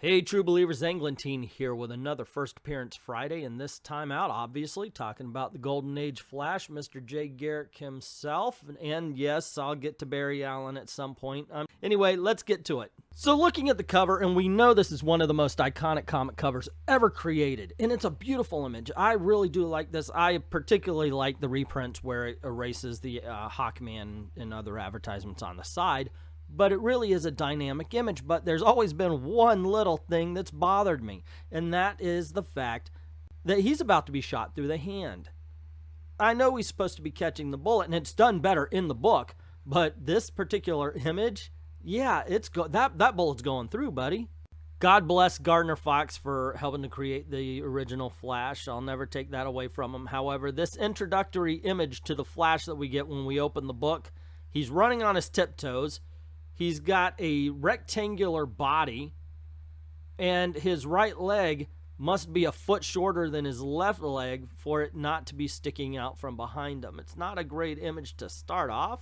Hey, true believers, Englentine here with another First Appearance Friday, and this time out, obviously, talking about the Golden Age Flash, Mr. Jay Garrick himself, and yes, I'll get to Barry Allen at some point. Anyway, let's get to it. So looking at the cover, and we know this is one of the most iconic comic covers ever created, and it's a beautiful image. I really do like this. I particularly like the reprints where it erases the Hawkman and other advertisements on the side. But it really is a dynamic image. But there's always been one little thing that's bothered me, and that is the fact that he's about to be shot through the hand. I know he's supposed to be catching the bullet, and it's done better in the book, but this particular image, yeah, that bullet's going through, buddy. God bless Gardner Fox for helping to create the original Flash. I'll never take that away from him. However, this introductory image to the Flash that we get when we open the book, he's running on his tiptoes. He's got a rectangular body, and his right leg must be a foot shorter than his left leg for it not to be sticking out from behind him. It's not a great image to start off,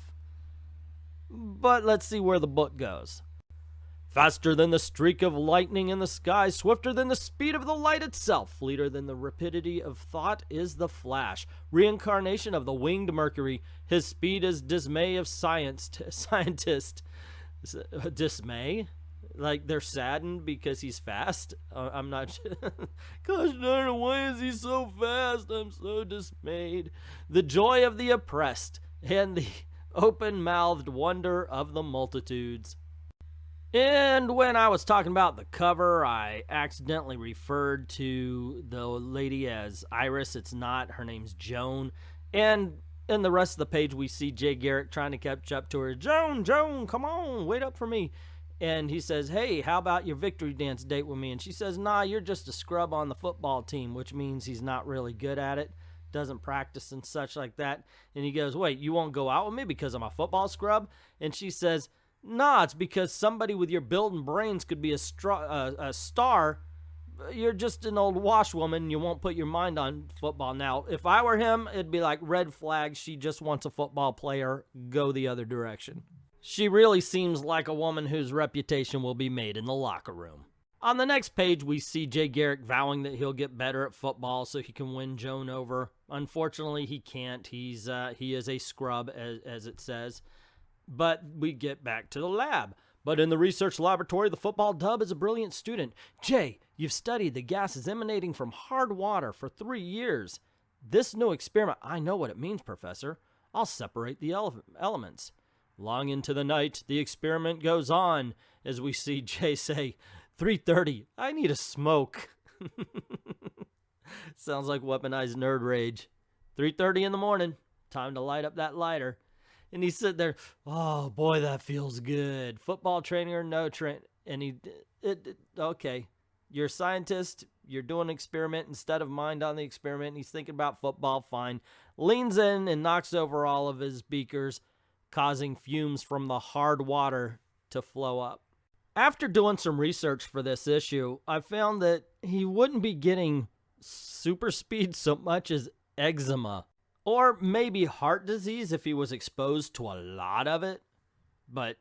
but let's see where the book goes. Faster than the streak of lightning in the sky, swifter than the speed of the light itself, fleeter than the rapidity of thought is the Flash. Reincarnation of the winged Mercury, his speed is dismay of scientist. Dismay? Like they're saddened because he's fast? I'm not gosh darn it, why is he so fast? I'm so dismayed. The joy of the oppressed and the open-mouthed wonder of the multitudes. And when I was talking about the cover, I accidentally referred to the lady as Iris. It's not. Her name's Joan. And in the rest of the page, we see Jay Garrick trying to catch up to her. Joan, come on, wait up for me. And he says, hey, how about your victory dance date with me? And she says, nah, you're just a scrub on the football team, which means he's not really good at it, doesn't practice and such like that. And he goes, wait, you won't go out with me because I'm a football scrub? And she says, nah, it's because somebody with your build and brains could be a star. You're just an old washwoman. You won't put your mind on football. Now, if I were him, it'd be like red flag. She just wants a football player. Go the other direction. She really seems like a woman whose reputation will be made in the locker room. On the next page, we see Jay Garrick vowing that he'll get better at football so he can win Joan over. Unfortunately, he can't. He is a scrub, as it says. But we get back to the lab. But in the research laboratory, the football dub is a brilliant student. Jay, you've studied the gases emanating from hard water for 3 years. This new experiment, I know what it means, Professor. I'll separate the elements. Long into the night, the experiment goes on, as we see Jay say, 3:30, I need a smoke. Sounds like weaponized nerd rage. 3:30 in the morning, time to light up that lighter. And he's sitting there, oh, boy, that feels good. Football training or no training. And okay, you're a scientist. You're doing an experiment instead of mind on the experiment. And he's thinking about football, fine. Leans in and knocks over all of his beakers, causing fumes from the hard water to flow up. After doing some research for this issue, I found that he wouldn't be getting super speed so much as eczema. Or maybe heart disease if he was exposed to a lot of it. But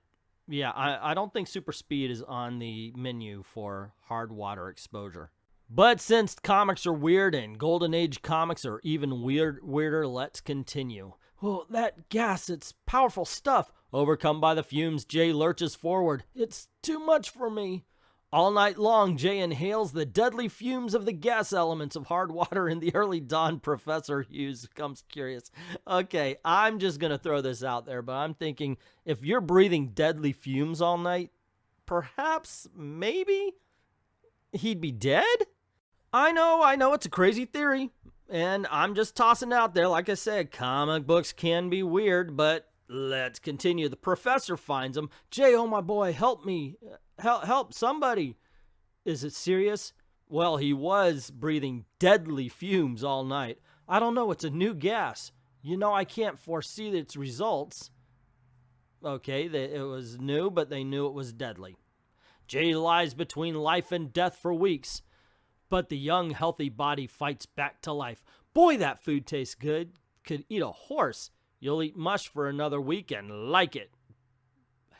yeah, I don't think super speed is on the menu for hard water exposure. But since comics are weird and Golden Age comics are even weirder, let's continue. Oh, that gas, it's powerful stuff. Overcome by the fumes, Jay lurches forward. It's too much for me. All night long, Jay inhales the deadly fumes of the gas elements of hard water in the early dawn. Professor Hughes becomes curious. Okay, I'm just going to throw this out there, but I'm thinking if you're breathing deadly fumes all night, perhaps, maybe, he'd be dead? I know, it's a crazy theory, and I'm just tossing it out there. Like I said, comic books can be weird, but let's continue. The professor finds him. Jay, oh my boy, help me. Help somebody. Is it serious? Well, he was breathing deadly fumes all night. I don't know, it's a new gas. You know, I can't foresee its results. Okay, it was new, but they knew it was deadly. Jay lies between life and death for weeks, but the young, healthy body fights back to life. Boy, that food tastes good. Could eat a horse. You'll eat mush for another week and like it.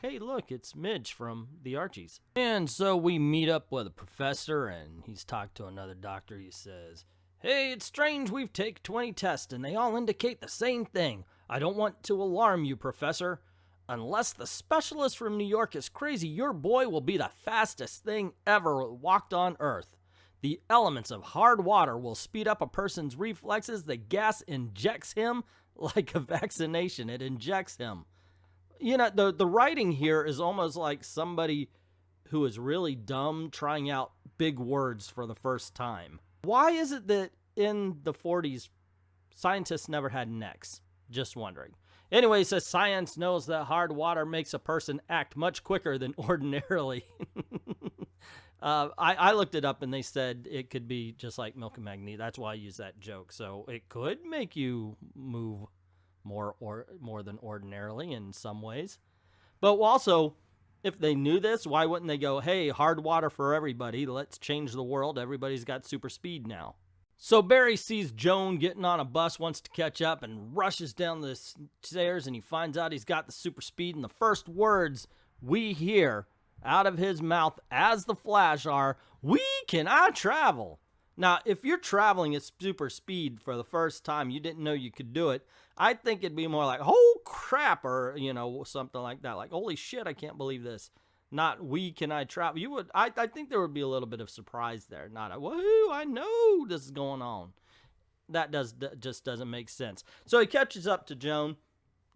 hey, look, it's Midge from the Archies. And so we meet up with a professor, and he's talked to another doctor. He says, hey, it's strange, we've taken 20 tests, and they all indicate the same thing. I don't want to alarm you, Professor. Unless the specialist from New York is crazy, your boy will be the fastest thing ever walked on Earth. The elements of hard water will speed up a person's reflexes. The gas injects him like a vaccination. It injects him. You know, the writing here is almost like somebody who is really dumb trying out big words for the first time. Why is it that in the 40s, scientists never had necks? Just wondering. Anyway, it says science knows that hard water makes a person act much quicker than ordinarily. I looked it up and they said it could be just like milk and magnesia. That's why I use that joke. So it could make you move more than ordinarily in some ways. But also, if they knew this, why wouldn't they go, hey, hard water for everybody. Let's change the world. Everybody's got super speed now. So Barry sees Joan getting on a bus, wants to catch up, and rushes down the stairs, and he finds out he's got the super speed, and the first words we hear out of his mouth as the Flash are, "We cannot travel." Now, if you're traveling at super speed for the first time, you didn't know you could do it, I think it'd be more like, oh crap, or, you know, something like that. Like, holy shit, I can't believe this. Not, we can I travel. You would, I think there would be a little bit of surprise there. Not a, woohoo, I know this is going on. That just doesn't make sense. So he catches up to Joan,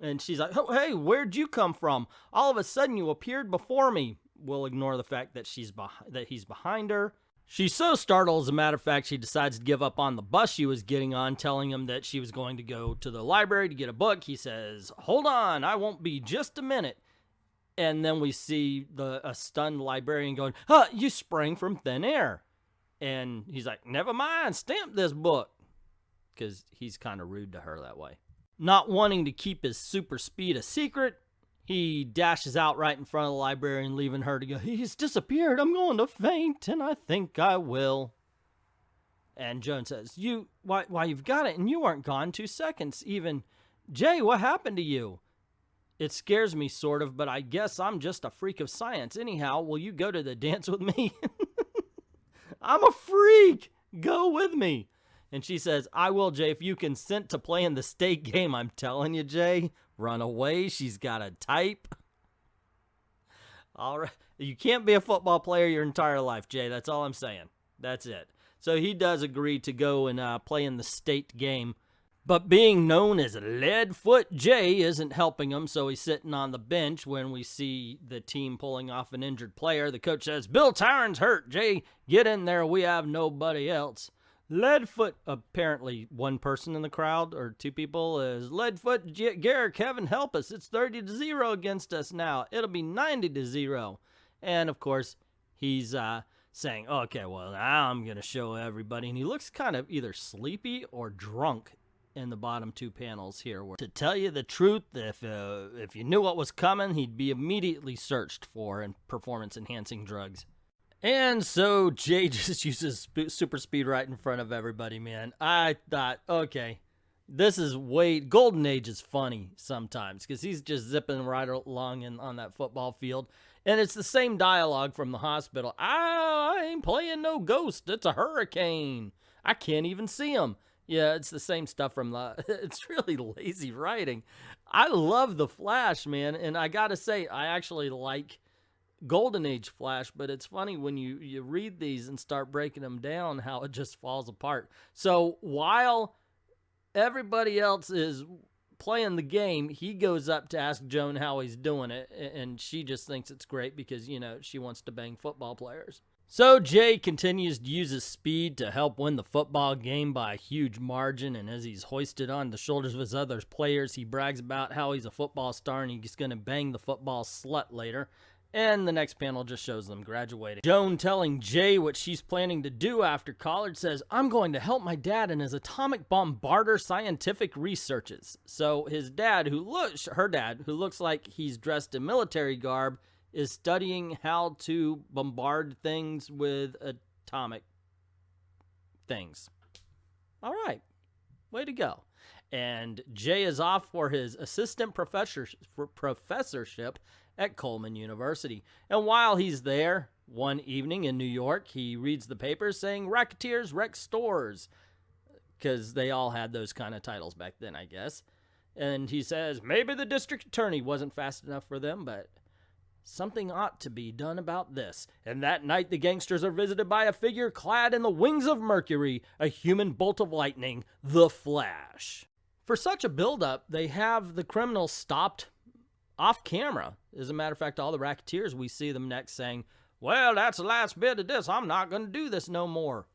and she's like, oh, hey, where'd you come from? All of a sudden you appeared before me. We'll ignore the fact that he's behind her. She's so startled, as a matter of fact, she decides to give up on the bus she was getting on, telling him that she was going to go to the library to get a book. He says, hold on, I won't be just a minute. And then we see a stunned librarian going, huh, you sprang from thin air. And he's like, never mind, stamp this book. Because he's kind of rude to her that way. Not wanting to keep his super speed a secret, he dashes out right in front of the librarian, leaving her to go, he's disappeared, I'm going to faint, and I think I will. And Joan says, why you've got it, and you weren't gone 2 seconds even. Jay, what happened to you? It scares me, sort of, but I guess I'm just a freak of science. Anyhow, will you go to the dance with me? I'm a freak. Go with me. And she says, I will, Jay, if you consent to playing the state game. I'm telling you, Jay, run away. She's got a type. All right. You can't be a football player your entire life, Jay. That's all I'm saying. That's it. So he does agree to go and play in the state game. But being known as Leadfoot Jay isn't helping him, so he's sitting on the bench when we see the team pulling off an injured player. The coach says, Bill Tyron's hurt, Jay. Get in there. We have nobody else. Leadfoot, apparently one person in the crowd, or two people, is Leadfoot Garrett, Kevin, help us. It's 30-0 against us now. It'll be 90-0. And, of course, he's saying, okay, well, now I'm going to show everybody. And he looks kind of either sleepy or drunk in the bottom two panels here. Where, to tell you the truth, if you knew what was coming, he'd be immediately searched for performance-enhancing drugs. And so Jay just uses super speed right in front of everybody, man. I thought, okay, this is Golden Age is funny sometimes because he's just zipping right along on that football field. And it's the same dialogue from the hospital. I ain't playing no ghost. It's a hurricane. I can't even see him. Yeah, it's the same stuff from it's really lazy writing. I love the Flash, man. And I got to say, I actually like Golden Age Flash, but it's funny when you read these and start breaking them down, how it just falls apart. So while everybody else is playing the game, he goes up to ask Joan how he's doing it, and she just thinks it's great because, you know, she wants to bang football players. So Jay continues to use his speed to help win the football game by a huge margin, and as he's hoisted on the shoulders of his other players, he brags about how he's a football star and he's going to bang the football slut later. And the next panel just shows them graduating. Joan telling Jay what she's planning to do after college says, I'm going to help my dad in his atomic bombarder scientific researches. So his dad, her dad, who looks like he's dressed in military garb, is studying how to bombard things with atomic things. All right. Way to go. And Jay is off for his assistant professorship at Coleman University. And while he's there, one evening in New York, he reads the papers saying racketeers wreck stores, because they all had those kind of titles back then, I guess. And he says, maybe the district attorney wasn't fast enough for them, but something ought to be done about this. And that night, the gangsters are visited by a figure clad in the wings of Mercury, a human bolt of lightning, the Flash. For such a buildup, they have the criminals stopped off camera. As a matter of fact, all the racketeers, we see them next saying, well, that's the last bit of this. I'm not going to do this no more.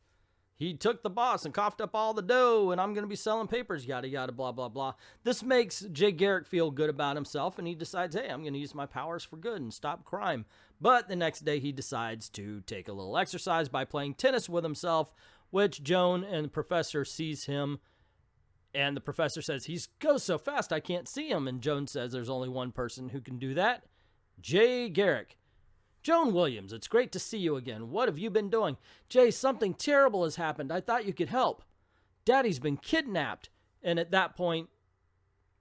He took the boss and coughed up all the dough, and I'm going to be selling papers, yada, yada, blah, blah, blah. This makes Jay Garrick feel good about himself, and he decides, hey, I'm going to use my powers for good and stop crime. But the next day, he decides to take a little exercise by playing tennis with himself, which Joan and the professor sees him, and the professor says, he goes so fast I can't see him, and Joan says there's only one person who can do that, Jay Garrick. Joan Williams, it's great to see you again. What have you been doing? Jay, something terrible has happened. I thought you could help. Daddy's been kidnapped. And at that point,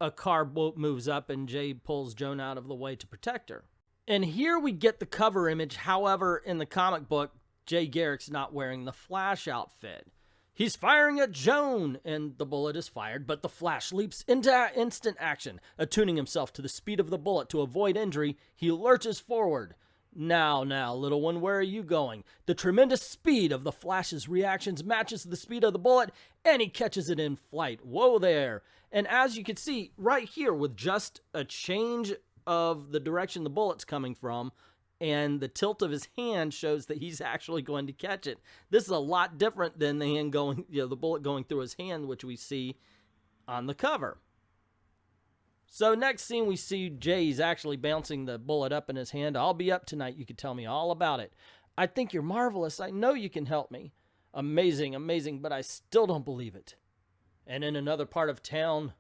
a car boat moves up and Jay pulls Joan out of the way to protect her. And here we get the cover image. However, in the comic book, Jay Garrick's not wearing the Flash outfit. He's firing at Joan, and the bullet is fired, but the Flash leaps into instant action. Attuning himself to the speed of the bullet to avoid injury, he lurches forward. Now, little one, where are you going? The tremendous speed of the Flash's reactions matches the speed of the bullet, and he catches it in flight. Whoa there. And as you can see right here, with just a change of the direction the bullet's coming from, and the tilt of his hand shows that he's actually going to catch it. This is a lot different than the hand going, the bullet going through his hand, which we see on the cover. So next scene, we see Jay's actually bouncing the bullet up in his hand. I'll be up tonight. You can tell me all about it. I think you're marvelous. I know you can help me. Amazing, amazing, but I still don't believe it. And in another part of town,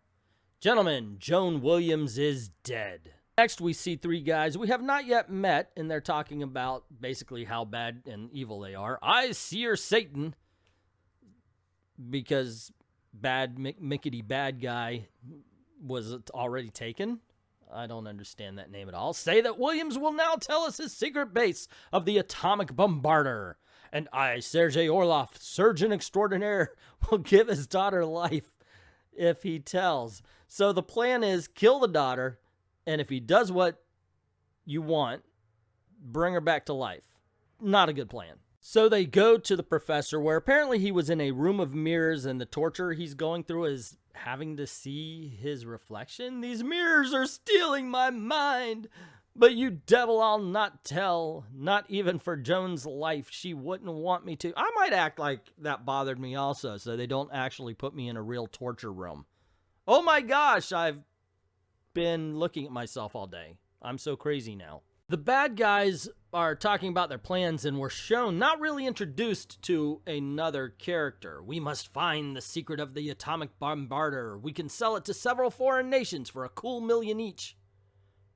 gentlemen, Joan Williams is dead. Next, we see three guys we have not yet met, and they're talking about basically how bad and evil they are. I seer Satan, because bad Mickety bad guy was already taken. I don't understand that name at all. Say that Williams will now tell us his secret base of the atomic bombarder. And I, Sergei Orlov, surgeon extraordinaire, will give his daughter life if he tells. So the plan is kill the daughter, and if he does what you want, bring her back to life. Not a good plan. So they go to the professor, where apparently he was in a room of mirrors, and the torture he's going through is having to see his reflection. These mirrors are stealing my mind. But you devil, I'll not tell. Not even for Joan's life. She wouldn't want me to. I might act like that bothered me also, so they don't actually put me in a real torture room. Oh my gosh, I've been looking at myself all day. I'm so crazy now. The bad guys are talking about their plans, and we're shown, not really introduced to, another character. We must find the secret of the atomic bombarder. We can sell it to several foreign nations for a cool $1,000,000 each.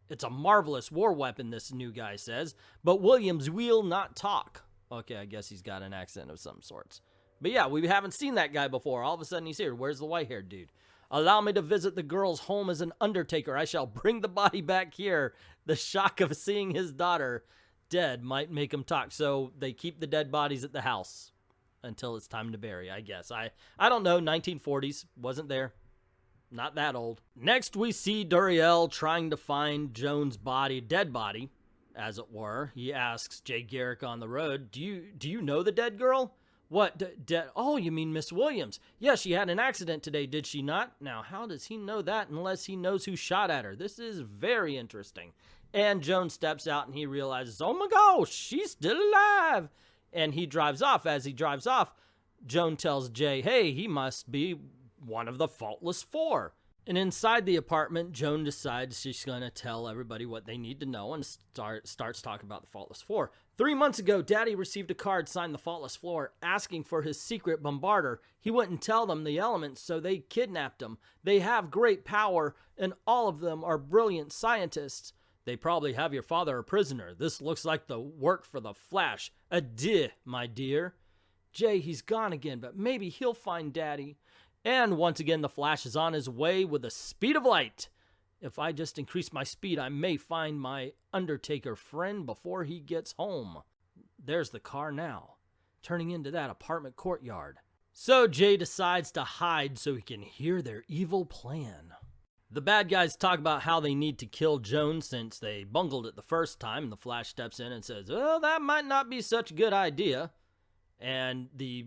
It's a marvelous war weapon, this new guy says, but Williams will not talk. Okay, I guess he's got an accent of some sorts. But yeah, we haven't seen that guy before. All of a sudden he's here. Where's the white-haired dude? Allow me to visit the girl's home as an undertaker. I shall bring the body back here. The shock of seeing his daughter dead might make him talk. So they keep the dead bodies at the house until it's time to bury, I guess. I don't know, 1940s. Wasn't there. Not that old. Next, we see Duriel trying to find Joan's body, dead body, as it were. He asks Jay Garrick on the road, do you know the dead girl? What, dead? Oh, you mean Miss Williams? Yeah, she had an accident today, did she not? Now, how does he know that unless he knows who shot at her? This is very interesting. And Joan steps out and he realizes, oh my gosh, she's still alive. And he drives off. As he drives off, Joan tells Jay, hey, he must be one of the Faultless Four. And inside the apartment, Joan decides she's going to tell everybody what they need to know and starts talking about the Faultless Four. 3 months ago, Daddy received a card signed the Faultless Four asking for his secret bombarder. He wouldn't tell them the elements, so they kidnapped him. They have great power, and all of them are brilliant scientists. They probably have your father a prisoner. This looks like the work for the Flash. Adieu, my dear. Jay, he's gone again, but maybe he'll find Daddy. And once again, the Flash is on his way with the speed of light. If I just increase my speed, I may find my Undertaker friend before he gets home. There's the car now, turning into that apartment courtyard. So Jay decides to hide so he can hear their evil plan. The bad guys talk about how they need to kill Joan since they bungled it the first time, and the Flash steps in and says, well, that might not be such a good idea. And the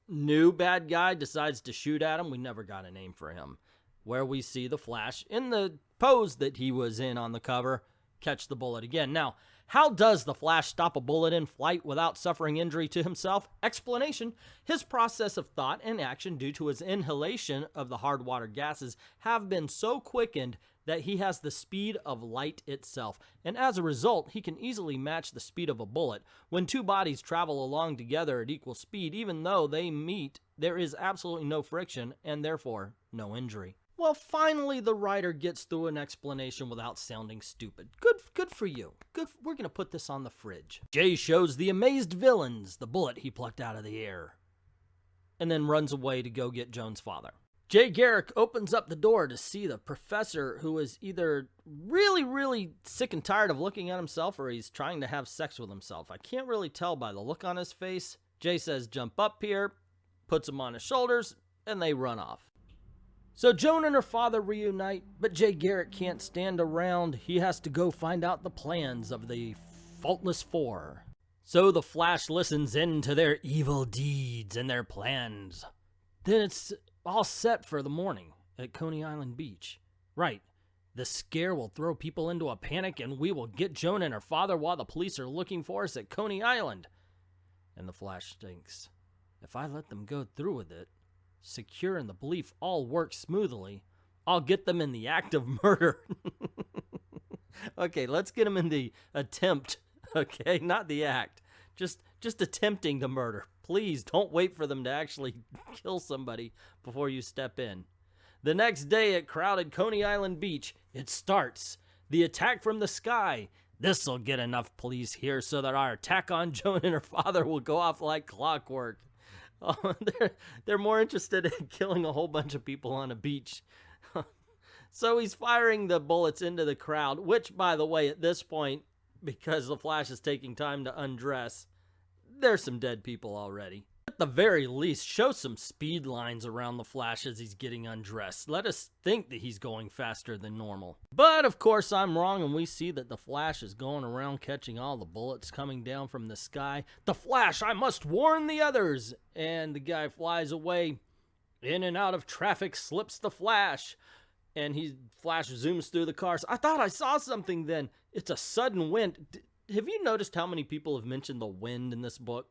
new bad guy decides to shoot at him. We never got a name for him. Where we see the Flash, in the pose that he was in on the cover, catch the bullet again. Now, how does the Flash stop a bullet in flight without suffering injury to himself? Explanation: his process of thought and action due to his inhalation of the hard water gases have been so quickened that he has the speed of light itself, and as a result, he can easily match the speed of a bullet. When two bodies travel along together at equal speed, even though they meet, there is absolutely no friction, and therefore, no injury. Well, finally, the writer gets through an explanation without sounding stupid. Good for you. We're going to put this on the fridge. Jay shows the amazed villains the bullet he plucked out of the air, and then runs away to go get Joan's father. Jay Garrick opens up the door to see the professor, who is either really sick and tired of looking at himself, or he's trying to have sex with himself. I can't really tell by the look on his face. Jay says, jump up here, puts him on his shoulders, and they run off. So Joan and her father reunite, but Jay Garrick can't stand around. He has to go find out the plans of the Faultless Four. So the Flash listens in to their evil deeds and their plans. Then it's all set for the morning at Coney Island Beach. Right, the scare will throw people into a panic and we will get Joan and her father while the police are looking for us at Coney Island. And the Flash thinks, if I let them go through with it, secure in the belief all works smoothly, I'll get them in the act of murder. Okay, let's get them in the attempt, okay? Not the act. Just attempting to murder. Please don't wait for them to actually kill somebody before you step in. The next day at crowded Coney Island Beach, it starts. The attack from the sky. This'll get enough police here so that our attack on Joan and her father will go off like clockwork. Oh, they're more interested in killing a whole bunch of people on a beach. So he's firing the bullets into the crowd, which, by the way, at this point, because the Flash is taking time to undress, there's some dead people already. At the very least, show some speed lines around the Flash as he's getting undressed. Let us think that he's going faster than normal. But, of course, I'm wrong, and we see that the Flash is going around catching all the bullets coming down from the sky. The Flash, I must warn the others! And the guy flies away. In and out of traffic slips the Flash. And Flash zooms through the cars. I thought I saw something then. It's a sudden wind. Have you noticed how many people have mentioned the wind in this book?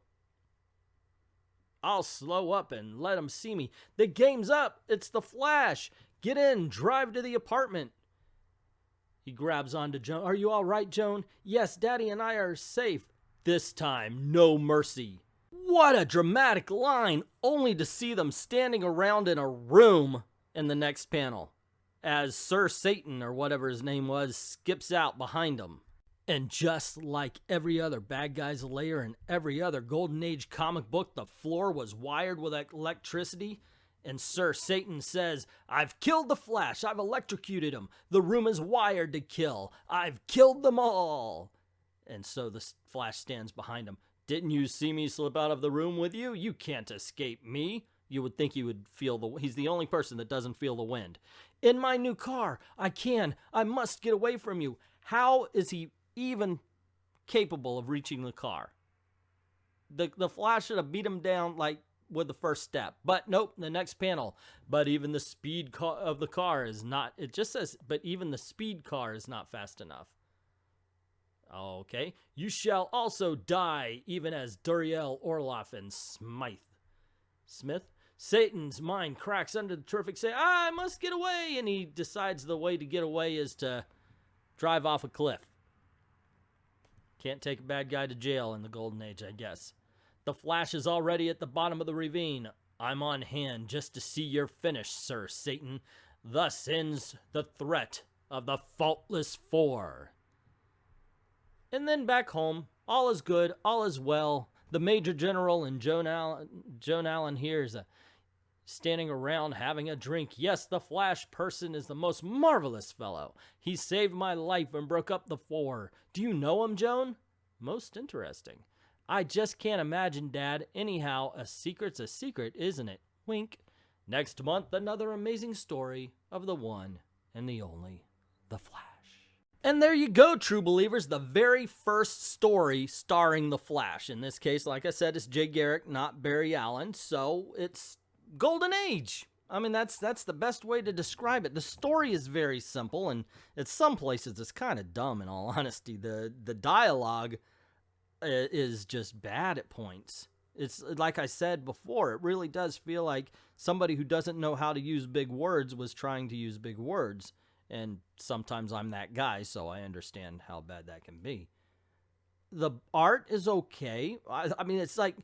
I'll slow up and let them see me. The game's up. It's the Flash. Get in. Drive to the apartment. He grabs onto Joan. Are you all right, Joan? Yes, Daddy and I are safe. This time, no mercy. What a dramatic line, only to see them standing around in a room in the next panel, as Sir Satan, or whatever his name was, skips out behind them. And just like every other bad guy's lair in every other Golden Age comic book, the floor was wired with electricity. And Sir Satan says, I've killed the Flash. I've electrocuted him. The room is wired to kill. I've killed them all. And so the Flash stands behind him. Didn't you see me slip out of the room with you? You can't escape me. You would think he would feel he's the only person that doesn't feel the wind. In my new car. I must get away from you. How is he even capable of reaching the car? The Flash should have beat him down like with the first step. But nope, the next panel. But even the speed of the car is not, it just says, but even the speed car is not fast enough. Okay. You shall also die, even as Duriel, Orloff, and Smith. Satan's mind cracks under the terrific say, I must get away. And he decides the way to get away is to drive off a cliff. Can't take a bad guy to jail in the Golden Age, I guess. The Flash is already at the bottom of the ravine. I'm on hand just to see your finish, Sir Satan. Thus ends the threat of the Faultless Four. And then back home, all is good, all is well. The Major General and Joan Allen here is standing around having a drink. Yes, the Flash person is the most marvelous fellow. He saved my life and broke up the four. Do you know him, Joan? Most interesting. I just can't imagine, Dad. Anyhow, a secret's a secret, isn't it? Wink. Next month, another amazing story of the one and the only, the Flash. And there you go, true believers, the very first story starring the Flash. In this case, like I said, it's Jay Garrick, not Barry Allen, so it's Golden Age. I mean, that's the best way to describe it. The story is very simple, and at some places it's kind of dumb, in all honesty. The dialogue is just bad at points. It's like I said before, it really does feel like somebody who doesn't know how to use big words was trying to use big words. And sometimes I'm that guy, so I understand how bad that can be. The art is okay. I mean, it's like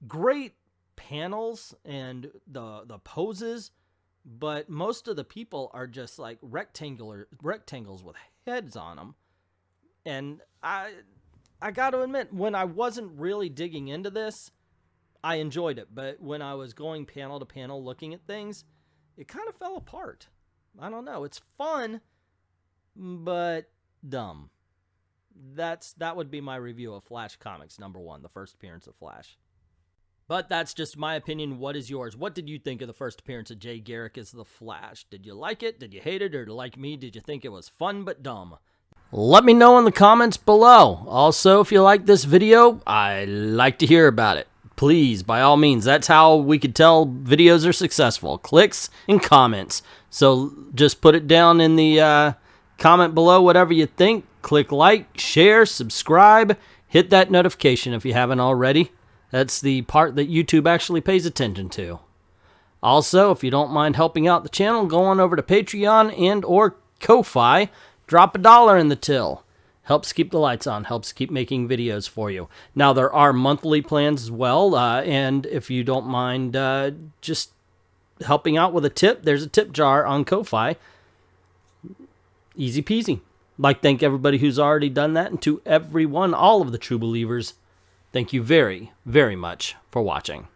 great panels and the poses, but most of the people are just like rectangles with heads on them. And I got to admit, when I wasn't really digging into this, I enjoyed it. But when I was going panel to panel looking at things, it kind of fell apart. I don't know. It's fun, but dumb. That would be my review of Flash Comics #1, the first appearance of Flash. But that's just my opinion. What is yours? What did you think of the first appearance of Jay Garrick as the Flash? Did you like it? Did you hate it? Or like me, did you think it was fun but dumb? Let me know in the comments below. Also, if you like this video, I'd like to hear about it. Please, by all means, that's how we could tell videos are successful. Clicks and comments. So just put it down in the comment below, whatever you think. Click like, share, subscribe. Hit that notification if you haven't already. That's the part that YouTube actually pays attention to. Also, if you don't mind helping out the channel, go on over to Patreon and or Ko-Fi. Drop $1 in the till. Helps keep the lights on, helps keep making videos for you. Now, there are monthly plans as well, and if you don't mind just helping out with a tip, there's a tip jar on Ko-Fi. Easy peasy. I'd like to thank everybody who's already done that, and to everyone, all of the true believers, thank you very, very much for watching.